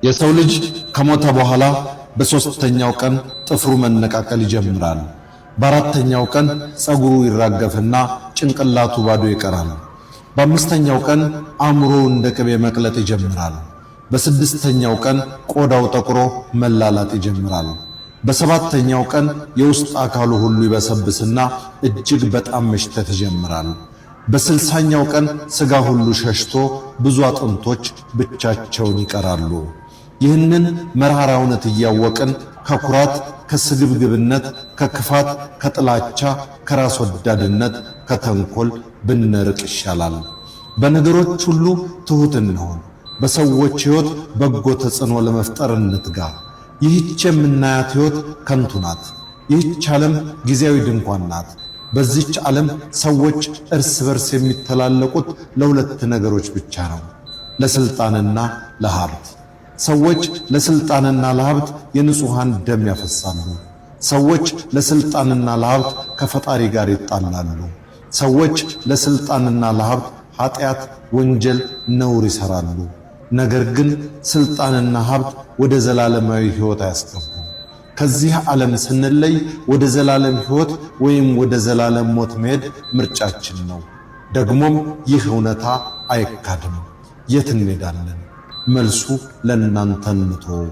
የሰው ልጅ ከሞተ በኋላ በሶስተኛው ቀን ጥፍሩ መነቃቀል ይጀምራል። በአራተኛው ቀን ጸጉሩ ይራገፍና ጭንቅላቱ ባዶ ይቀራል። በአምስተኛው ቀን አእምሮው እንደ ቅቤ መቅለጥ ይጀምራል። በስድስተኛው ቀን ቆዳው ጠቁሮ መላላጥ ይጀምራል። በሰባተኛው ቀን የውስጥ አካሉ ሁሉ ይበሰብስና እጅግ በጣም መሽተት ይጀምራል። በስልሳኛው ቀን ሥጋ ሁሉ ሸሽቶ ብዙ አጥንቶች ብቻቸውን ይቀራሉ። ይህንን መራራ እውነት እያወቅን ከኩራት፣ ከስግብግብነት፣ ከክፋት፣ ከጥላቻ፣ ከራስ ወዳድነት፣ ከተንኮል ብንርቅ ይሻላል። በነገሮች ሁሉ ትሑት እንሆን። በሰዎች ሕይወት በጎ ተጽዕኖ ለመፍጠር እንትጋ። ይህች የምናያት ሕይወት ከንቱ ናት። ይህች ዓለም ጊዜያዊ ድንኳን ናት። በዚች ዓለም ሰዎች እርስ በርስ የሚተላለቁት ለሁለት ነገሮች ብቻ ነው፣ ለስልጣንና ለሀብት። ሰዎች ለስልጣንና ለሀብት የንጹሃን ደም ያፈሳሉ። ሰዎች ለስልጣንና ለሀብት ከፈጣሪ ጋር ይጣላሉ። ሰዎች ለስልጣንና ለሀብት ኃጢአት፣ ወንጀል፣ ነውር ይሰራሉ። ነገር ግን ስልጣንና ሀብት ወደ ዘላለማዊ ሕይወት አያስገቡም። ከዚህ ዓለም ስንለይ ወደ ዘላለም ሕይወት ወይም ወደ ዘላለም ሞት መሄድ ምርጫችን ነው። ደግሞም ይህ እውነታ አይካድም። የት እንሄዳለን? መልሱ ለእናንተ እንተወው።